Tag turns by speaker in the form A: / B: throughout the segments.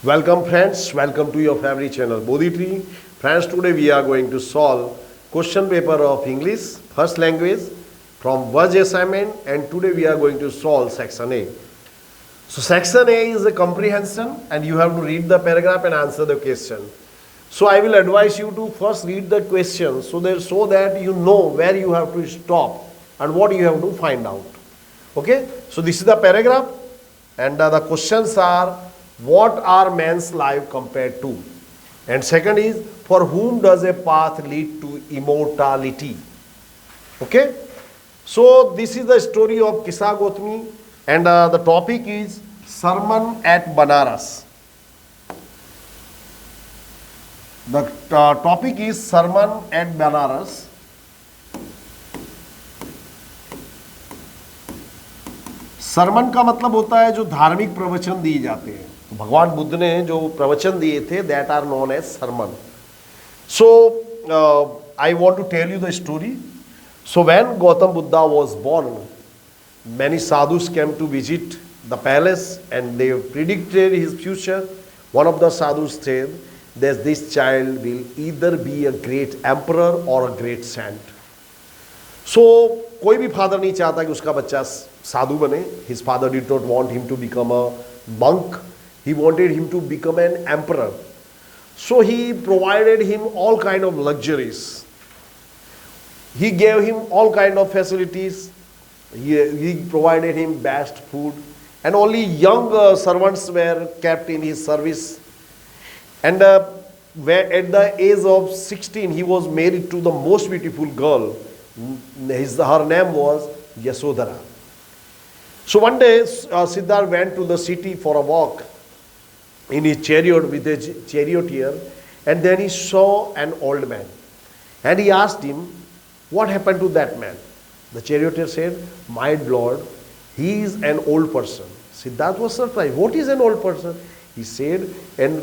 A: Welcome friends, welcome to your favorite channel Bodhi Tree. Friends, today we are going to solve question paper of English, first language from Word assignment, and today we are going to solve section A. So section A is a comprehension and you have to read the paragraph and answer the question. So I will advise you to first read the question so that you know where you have to stop and what you have to find out. Okay, so this is the paragraph and the questions are: what are man's life compared to? And second is, for whom does a path lead to immortality? Okay, so this is the story of Kissa Gotami and the topic is sermon at Banaras. The topic is sermon at Banaras. Sarman का मतलब होता है जो धार्मिक प्रवचन दिए जाते हैं. तो भगवान बुद्ध ने जो प्रवचन दिए थे that are known as sermon. So I want to tell you the story. So when Gautam Buddha was born, many sadhus came to visit the palace and they predicted his future. One of the sadhus said that this child will either be a great emperor or a great saint. So कोई भी father नहीं चाहता कि उसका बच्चा साधु बने. His father did not want him to become a monk. He wanted him to become an emperor. So he provided him all kind of luxuries. He gave him all kind of facilities. He provided him best food. And only young servants were kept in his service. And where at the age of 16, he was married to the most beautiful girl. Her name was Yasodhara. So one day, Siddhartha went to the city for a walk in his chariot with a charioteer, and then he saw an old man. And he asked him, what happened to that man? The charioteer said, my lord, he is an old person. Siddhartha was surprised. What is an old person? He said, and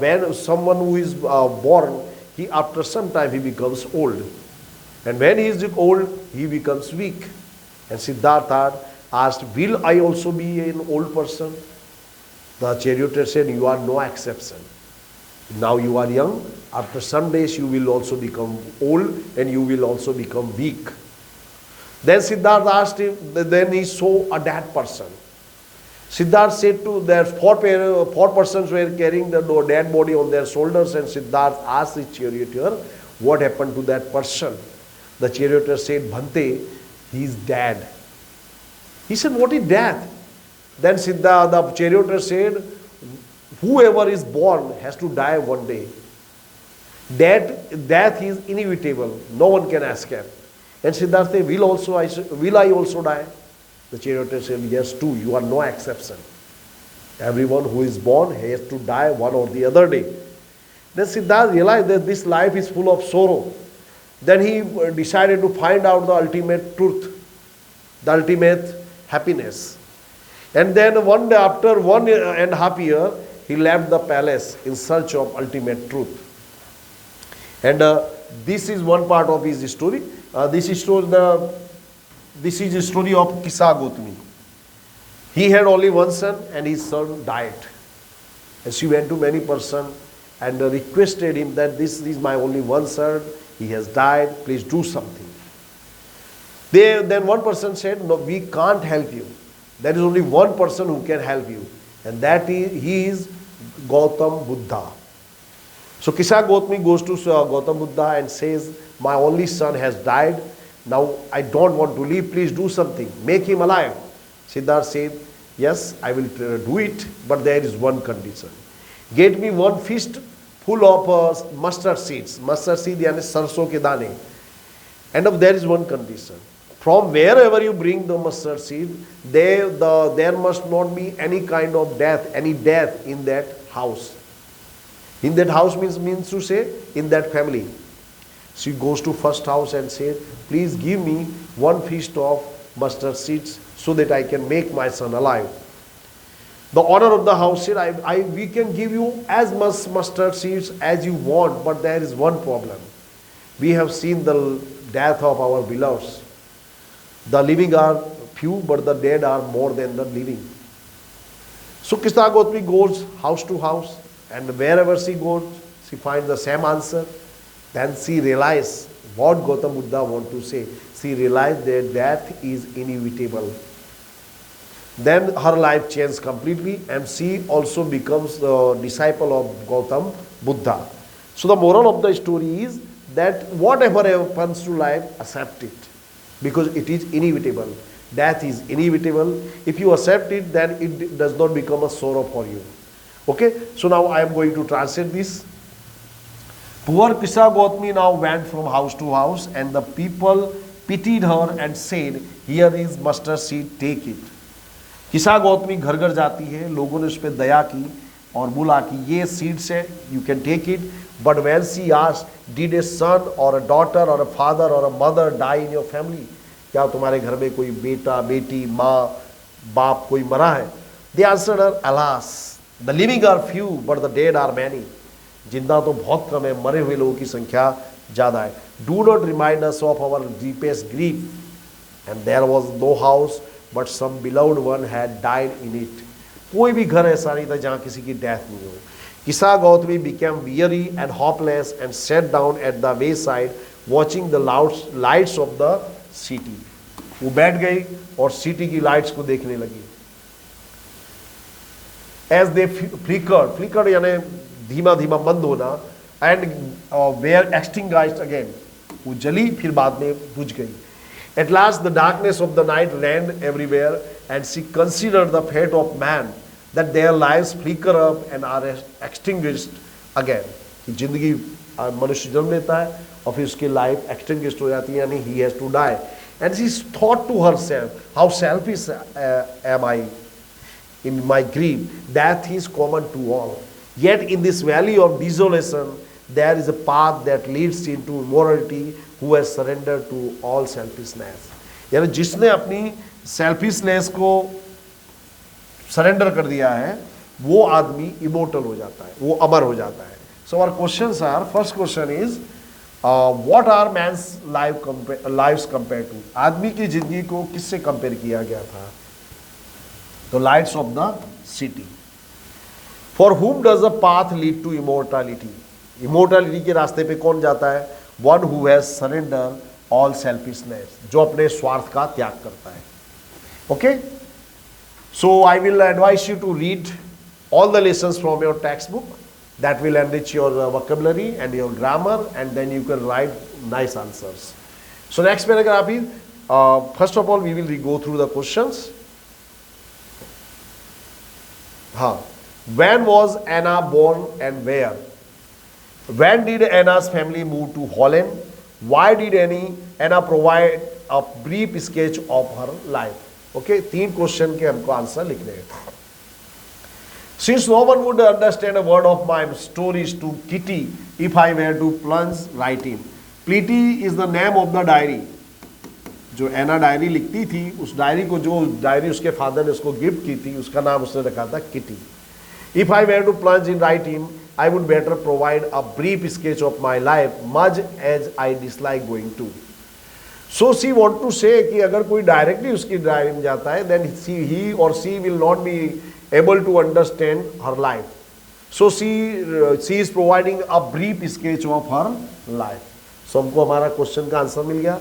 A: when someone who is born, he after some time he becomes old. And when he is old, he becomes weak. And Siddhartha asked, will I also be an old person? The charioteer said, you are no exception. Now you are young. After some days you will also become old and you will also become weak. Then Siddhartha asked him, then he saw a dead person. Siddhartha said to their four persons were carrying the dead body on their shoulders, and Siddhartha asked the charioteer, what happened to that person? The charioteer said, Bhante, he is dead. He said, what is death? Then Siddhartha, the charioteer said, whoever is born has to die one day. Death is inevitable. No one can escape. And Siddhartha said, will I also die? The charioteer said, yes, too. You are no exception. Everyone who is born has to die one or the other day. Then Siddhartha realized that this life is full of sorrow. Then he decided to find out the ultimate truth, the ultimate happiness. And then one day, after 1.5 years, he left the palace in search of ultimate truth. And this is one part of his story. This is the story of Kissa Gotami. He had only one son and his son died. And she went to many persons and requested him that this is my only one son. He has died, please do something. Then one person said, no, we can't help you. There is only one person who can help you, and he is Gautam Buddha. So Kissa Gotami goes to Gautam Buddha and says, my only son has died. Now I don't want to live, please do something, make him alive. Siddhartha said, yes, I will do it, but there is one condition. Get me one fist full of mustard seeds. Mustard seed yani sarson ke dane. And there is one condition. From wherever you bring the mustard seed, there must not be any kind of death in that house. In that house means to say, in that family. She goes to first house and says, please give me one fist of mustard seeds so that I can make my son alive. The owner of the house said, we can give you as much mustard seeds as you want, but there is one problem. We have seen the death of our beloveds. The living are few, but the dead are more than the living. So Krishna Gautami goes house to house, and wherever she goes, she finds the same answer. Then she realized what Gautam Buddha want to say. She realized that death is inevitable. Then her life changed completely, and she also becomes the disciple of Gautam Buddha. So the moral of the story is that whatever happens to life, accept it, because it is inevitable. Death is inevitable. If you accept it, then it does not become a sorrow for you. Okay, so now I am going to translate this. Poor Krishna Gautami now went from house to house, and the people pitied her and said, "Here is mustard seed, take it." किसा गौतमी घर घर जाती है, लोगों ने उस पर दया की और बोला कि ये सीड्स है, you can take it. But when she asked, did a son or a daughter or a father or a mother die in your family, क्या तुम्हारे घर में कोई बेटा बेटी माँ बाप कोई मरा है? They answered her, alas the living are few but the dead are many. जिंदा तो बहुत कम है, मरे हुए लोगों की संख्या ज़्यादा है. Do not remind us of our deepest grief. And there was no house but some beloved one had died in it. कोई भी घर ऐसा नहीं था जहाँ किसी की डेथ नहीं हो. किसा Gautami became weary and hopeless and set down at the way side watching the lights of the city. वो बैठ गई और सिटी की लाइट्स को देखने लगी. एज दे फ्लिकर्ड यानी धीमा धीमा बंद होना, एंड वेयर एक्सटिंग्विश्ड अगेन, वो जली फिर बाद में बुझ गई. At last the darkness of the night reigned everywhere, and she considered the fate of man, that their lives flicker up and are extinguished again. कि जिंदगी मनुष्य जन्म लेता है और फिर उसकी लाइफ एक्सटिंग्विश्ड हो जाती है, यानी he has to die. And she thought to herself, how selfish am I in my grief. Death is common to all. Yet in this valley of desolation there is a path that leads into immortality, who has surrendered to all selfishness. यानी जिसने अपनी selfishness को surrender कर दिया है, वो आदमी immortal हो जाता है, वो अमर हो जाता है. So our questions are, first question is what are man's lives compare to. आदमी की जिंदगी को किससे कंपेयर किया गया था? तो lights of the city. For whom does the path lead to immortality. Immortality के रास्ते पे कौन जाता है? One who has surrender all selfishness, जो अपने स्वार्थ का त्याग करता है. Okay, so I will advice you to read all the lessons from your text book. That will enrich your vocabulary and your grammar, and then you can write nice answers. So next paragraph is, first of all we will go through the questions. हाँ, when was Anna born and where? When did Anna's family move to Holland? Why did Anna provide a brief sketch of her life? Okay, 3 question के हमको answer लिखने हैं. Since no one would understand a word of my stories to Kitty if I were to plunge right in. Kitty is the name of the diary. जो एना diary लिखती थी, उस diary को, जो डायरी उसके फादर ने उसको गिफ्ट की थी, उसका नाम उसने रखा था kitty. If I were to plunge in right in, I would better provide a brief sketch of my life, much as I dislike going to. So she want to say कि अगर कोई डायरेक्टली उसकी diary में जाता है, then he or she will not be able to understand her life. So she is providing a brief sketch of her life. So हमको हमारा question का आंसर मिल गया.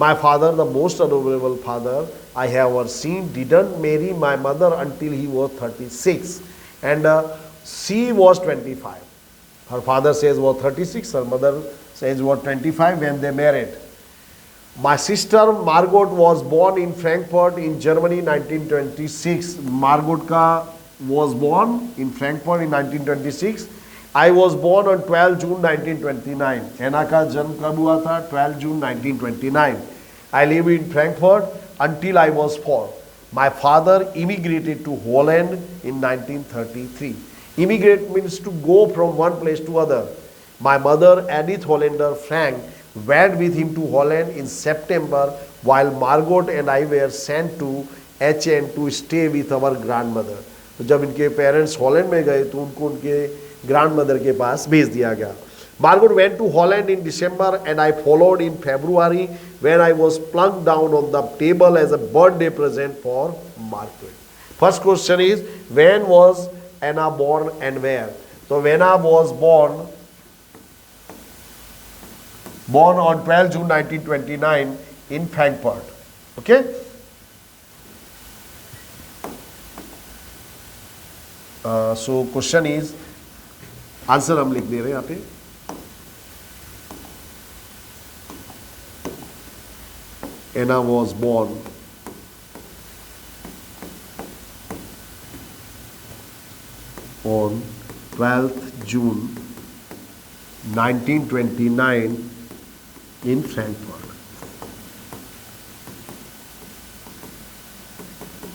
A: My father, the most honorable father I have ever seen, didn't marry my mother until he was 36, and she was 25. Her father says was 36, her mother says was 25 when they married. My sister Margot was born in Frankfurt in Germany 1926. Margot ka was born in Frankfurt in 1926. I was born on 12 June 1929. Anna का जन्म कब हुआ था? 12 June 1929. I lived in Frankfurt until I was 4. My father immigrated to Holland in 1933. Immigrate means to go from one place to other. My mother, Edith Hollander Frank, went with him to Holland in September, while Margot and I were sent to HN to stay with our grandmother. तो जब इनके parents Holland में गए तो उनको उनके grandmother के पास भेज दिया गया. Margot went to Holland in December and I followed in February when I was plunked down on the table as a birthday present for Margaret. First question is, when was Anna born and where? So Anna was born on 12 June 1929 in Frankfurt. Okay? So question is, answer हम लिख दे रहे हैं यहाँ पे. Anna was born on 12th June 1929 in Frankfurt.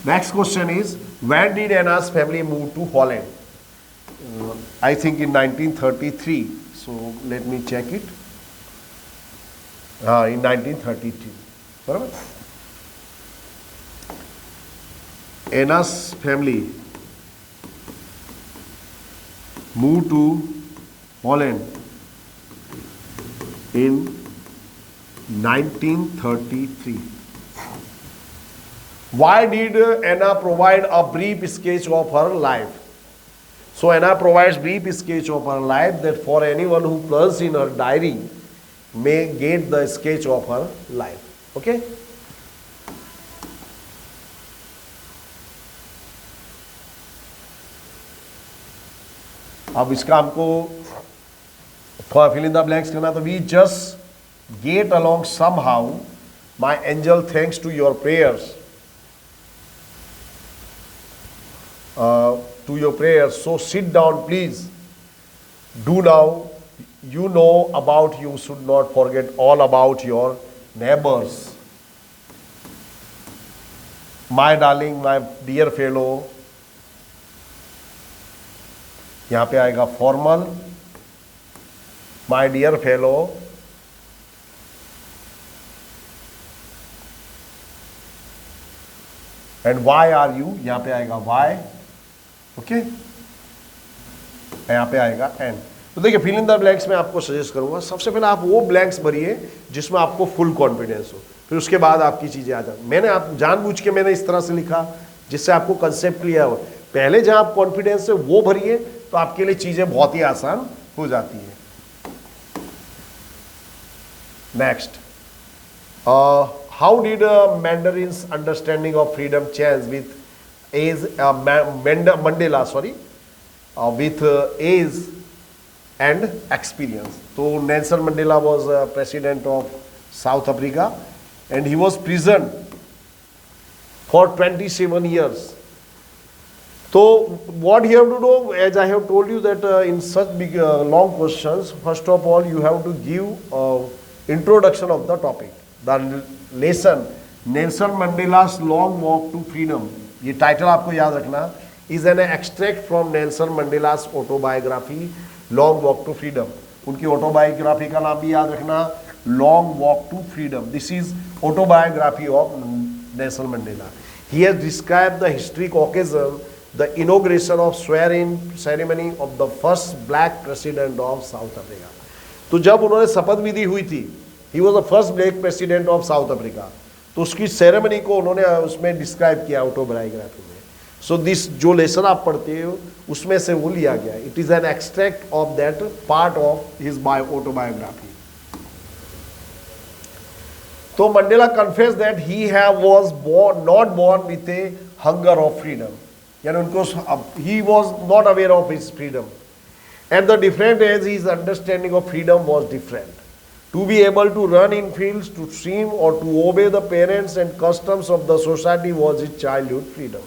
A: Next question is, when did Anna's family move to Holland? I think in 1933. So let me check it. In 1933. Barabar? Anna's family moved to Holland in 1933. Why did Anna provide a brief sketch of her life? So Anna provides brief sketch of her life that for anyone who plunges in her diary may get the sketch of her life. Okay? अब इसका हमको fill in the blanks करना, तो we just get along somehow. My angel, thanks to your prayers. So sit down, please. Do now. You know about you should not forget all about your neighbors. My darling, my dear fellow. यहाँ पे आएगा formal. My dear fellow. And why are you? यहाँ पे आएगा why. Okay, यहाँ पे आएगा and. तो देखिए, फिल इन द ब्लैंक्स में आपको सजेस्ट करूंगा, सबसे पहले आप वो ब्लैंक्स भरिए जिसमें आपको फुल कॉन्फिडेंस हो, फिर उसके बाद आपकी चीजें आ जाए. मैंने आप जानबूझ के मैंने इस तरह से लिखा जिससे आपको कंसेप्ट क्लियर हो. पहले जहां आप कॉन्फिडेंस है वो भरिए तो आपके लिए चीजें बहुत ही आसान हो जाती है. Next, how did Mandela's understanding of freedom change with age Mandela with age and experience. So Nelson Mandela was president of South Africa and he was prisoned for 27 years. So what you have to do, as I have told you that in such big long questions, first of all you have to give introduction of the topic. The lesson, Nelson Mandela's long walk to freedom, ये title आपको याद रखना, is an extract from Nelson Mandela's autobiography long walk to freedom. उनकी autobiography का नाम भी याद रखना, long walk to freedom. This is autobiography of Nelson Mandela. He has described the historic occasion, the inauguration of swearing ceremony of the first black president of South Africa. तो जब उन्होंने शपथ विधि हुई थी, he was the first black president of South Africa, तो उसकी ceremony को उन्होंने उसमें डिस्क्राइब किया ऑटोबायोग्राफी में. सो दिस जो लेसन आप पढ़ते हो उसमें से वो लिया गया. It is an extract of that part of his autobiography. तो Mandela confess that he was not born with a hunger of freedom, यानी उनको he was not aware of his freedom. At the different age his understanding of freedom was different. To be able to run in fields, to swim or to obey the parents and customs of the society was his childhood freedom.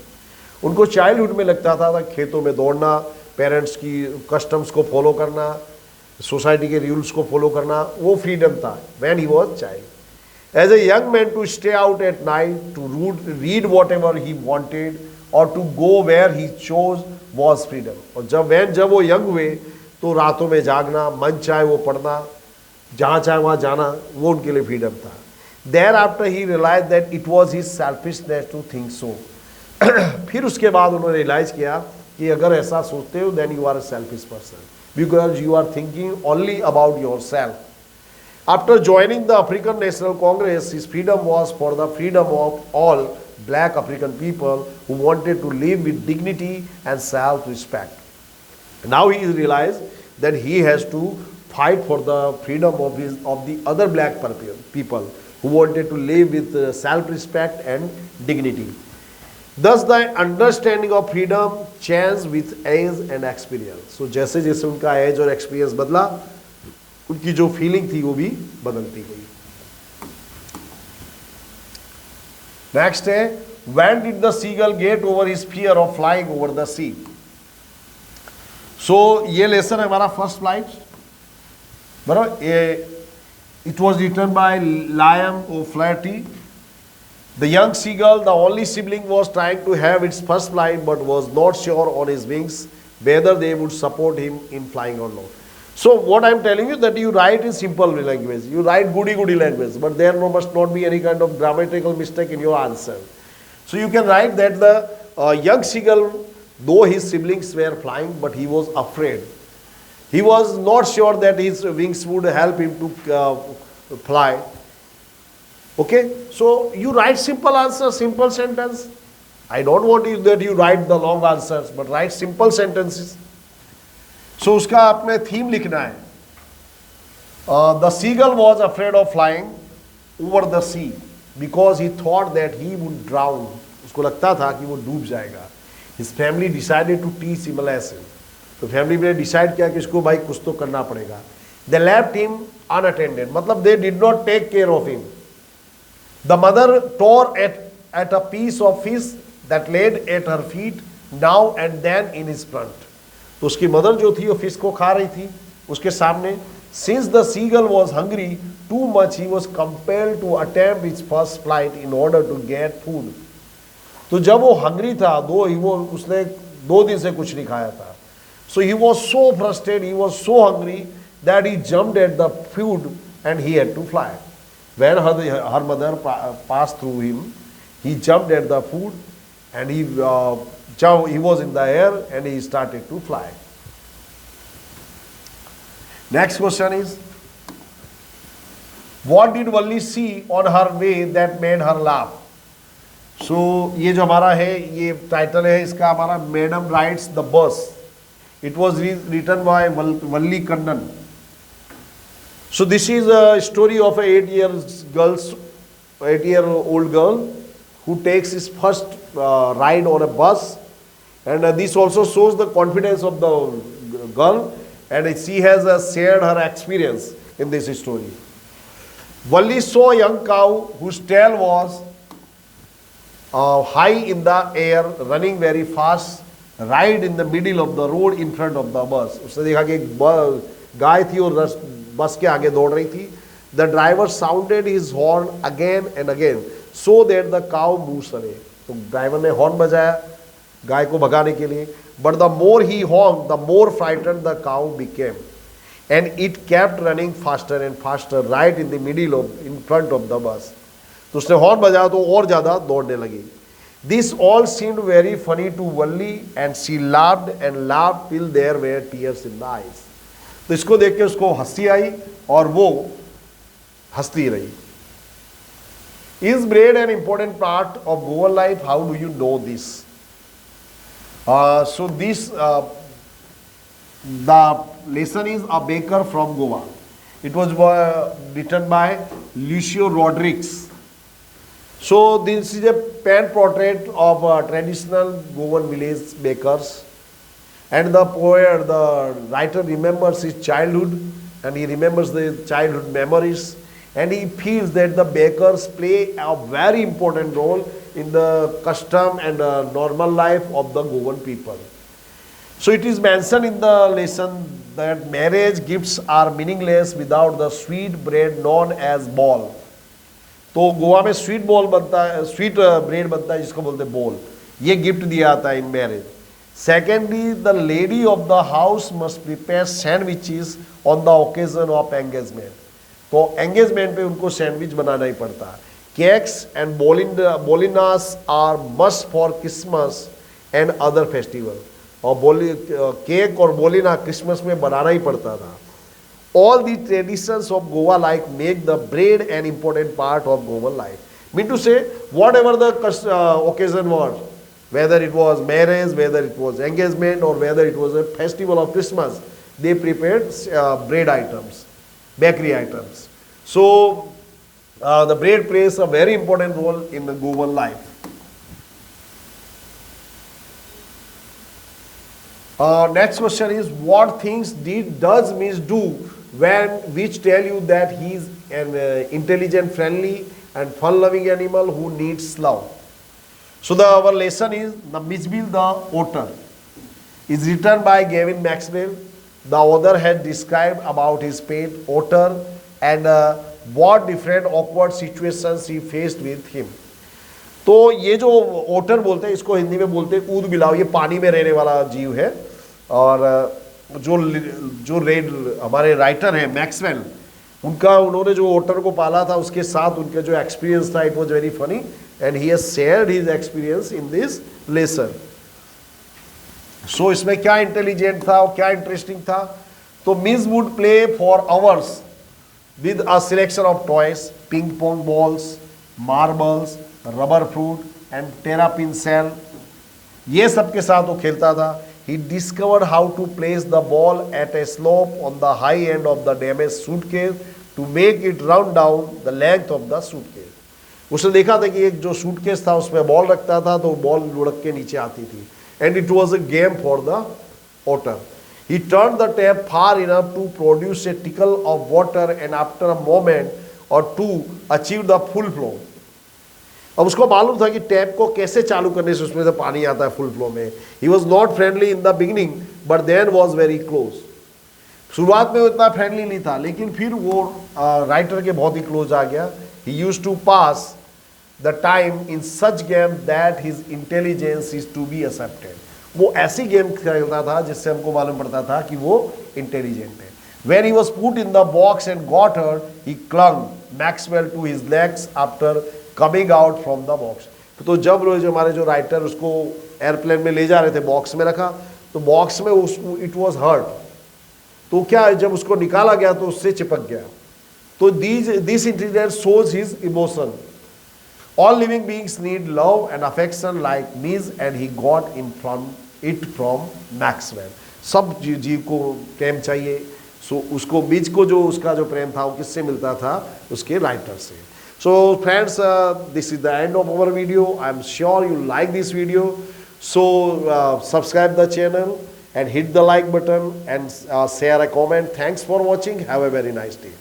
A: उनको childhood में लगता था खेतों में दौड़ना, parents की customs को follow करना, सोसाइटी के रूल्स को फॉलो करना, वो फ्रीडम था when he was child. As a young man, to stay out at night, to read whatever he wanted or to go where he chose was freedom. और जब वो young हुए तो रातों में जागना, मन चाहे वो पढ़ना, जहाँ चाहे वहाँ जाना, वो उनके लिए फ्रीडम था. Thereafter he realized that it was his selfishness to think so. फिर उसके बाद उन्होंने रियलाइज किया कि अगर ऐसा सोचते हो then you are a selfish person because you are thinking only about your self. After joining the African National Congress his freedom was for the freedom of all black African people who wanted to live with dignity and self-respect. Now he realized that he has to fight for the freedom of the other black people who wanted to live with self-respect and dignity. Thus the understanding of freedom changed with age and experience. So जैसे जैसे उनका as और experience बदला, उनकी जो feeling थी वो भी बदलती गई. नेक्स्ट है, when did the seagull get over his fear of flying over the sea? So ये लेसन है हमारा फर्स्ट फ्लाइट, बराबर. It was written by Liam O'Flaherty. The young seagull, the only sibling, was trying to have its first flight but was not sure on his wings whether they would support him in flying or not. So what I am telling you, that you write in simple language, you write goody language, but there must not be any kind of grammatical mistake in your answer. So you can write that the young seagull, though his siblings were flying, but he was afraid. He was not sure that his wings would help him to fly. Okay, so you write simple answer, simple sentence. I don't want you that you write the long answers, but write simple sentences. So उसका आपने theme लिखना है. The seagull was afraid of flying over the sea because he thought that he would drown. उसको लगता था कि वो डूब जाएगा. His family decided to teach him a lesson. तो फैमिली ने डिसाइड किया कि इसको भाई कुछ तो करना पड़ेगा. They left him unattended. मतलब they did not take care of him. The mother tore at a piece of fish that laid at her feet now and then in his front. तो उसकी मदर जो थी वो fish को खा रही थी उसके सामने. Since the seagull was hungry too much, he was compelled to attempt his first flight in order to get food. तो जब वो हंग्री था, उसने 2 दिन से कुछ नहीं खाया था. So he was so frustrated, he was so hungry that he jumped at the food and he had to fly. When her mother passed through him, he jumped at the food and he was in the air and he started to fly. Next question is, what did Valli see on her way that made her laugh? So ये जो हमारा है, ये title है इसका हमारा, Madam Rides the Bus. It was written by Valli Kannan. So this is a story of an 8-year-old girl who takes his first ride on a bus, and this also shows the confidence of the girl, and she has shared her experience in this story. Valli saw a young cow whose tail was high in the air, running very fast, right in the middle of the road in front of the bus. उसने देखा कि एक गाय थी और बस के आगे दौड़ रही थी. The driver sounded his horn again and again so that the cow moves away. तो ड्राइवर ने हॉर्न बजाया गाय को भगाने के लिए. But the more he honked, the more frightened the cow became, and it kept running faster and faster right in the middle of, in front of the bus. तो उसने horn बजाया तो और ज़्यादा दौड़ने लगी. This all seemed very funny to Valli, and she laughed and laughed till there were tears in the eyes. तो इसको देख के उसको हंसी आई और वो हंसती रही. Is bread an important part of Goan life? How do you know this? So this the lesson is a baker from Goa. It was written by Lucio Rodrigues. So this is a pen portrait of traditional Goan village bakers, and the poet, the writer, remembers his childhood, and he remembers the childhood memories, and he feels that the bakers play a very important role in the custom and normal life of the Goan people. So it is mentioned in the lesson that marriage gifts are meaningless without the sweet bread known as ball. तो गोवा में sweet ball बनता है, sweet bread बनता है जिसको बोलते हैं ball. ये गिफ्ट दिया जाता है in marriage. Secondly, the lady of the house must prepare sandwiches on the occasion of engagement. तो एंगेजमेंट पे उनको सैंडविच बनाना ही पड़ता है. Cakes and bolinhas are must for Christmas and other festival. और केक और बोलिना क्रिसमस में बनाना ही पड़ता था. All the traditions of Goa life make the bread an important part of Goan life. Mean to say, whatever the occasion was, whether it was marriage, whether it was engagement, or whether it was a festival of Christmas, they prepared bread items, bakery items. So the bread plays a very important role in the Goan life. Next question is, what things does Miss do which tell you that he is an intelligent, friendly, and fun-loving animal who needs love? So our lesson is the Mizbil the Otter is written by Gavin Maxwell. The author had described about his pet otter and what different awkward situations he faced with him. तो ये जो ओटर बोलते हैं, इसको हिंदी में बोलते हैं ऊद बिलाव, ये पानी में रहने वाला जीव है। और जो रेड हमारे राइटर हैं मैक्सवेल, उन्होंने जो ओटर को पाला था उसके साथ उनके जो एक्सपीरियंस था, it was very funny and he has shared his experience in this lesson. So इसमें क्या इंटेलिजेंट था और क्या इंटरेस्टिंग था? तो miss would play for hours with a selection of toys, ping pong balls, marbles, rubber fruit and terrapin shell. ये सब के साथ वो खेलता था। He discovered how to place the ball at a slope on the high end of the damaged suitcase to make it run down the length of the suitcase. उसने देखा था कि एक जो सूटकेस था उसमें बॉल रखता था तो बॉल लुढ़क के नीचे आती थी। And it was a game for the otter. He turned the tap far enough to produce a trickle of water and after a moment or two achieved the full flow. अब उसको मालूम था कि टैप को कैसे चालू करने से उसमें से पानी आता है फुल फ्लो में। He was not friendly in the beginning but then was very close. शुरुआत में वो इतना फ्रेंडली नहीं था लेकिन फिर वो राइटर के बहुत ही क्लोज आ गया। He used to pass the time in such game that his intelligence is to be accepted. वो ऐसी गेम खेलता था जिससे हमको मालूम पड़ता था कि वो इंटेलिजेंट है। When he was put in the box and got hurt, he clung Maxwell to his legs after coming out from the box. तो जब जो हमारे जो राइटर उसको एयरप्लेन में ले जा रहे थे, बॉक्स में रखा, तो बॉक्स में उसको इट वाज हर्ट, तो क्या जब उसको निकाला गया तो उससे चिपक गया। तो this incident shows his emotion. All living beings need love and affection like Miz and he got it from Maxwell. सब जीव को प्रेम चाहिए। सो उसको मिज को जो उसका जो प्रेम था वो किससे मिलता था? उसके राइटर से। So friends, this is the end of our video. I am sure you like this video. So subscribe the channel and hit the like button and share a comment. Thanks for watching. Have a very nice day.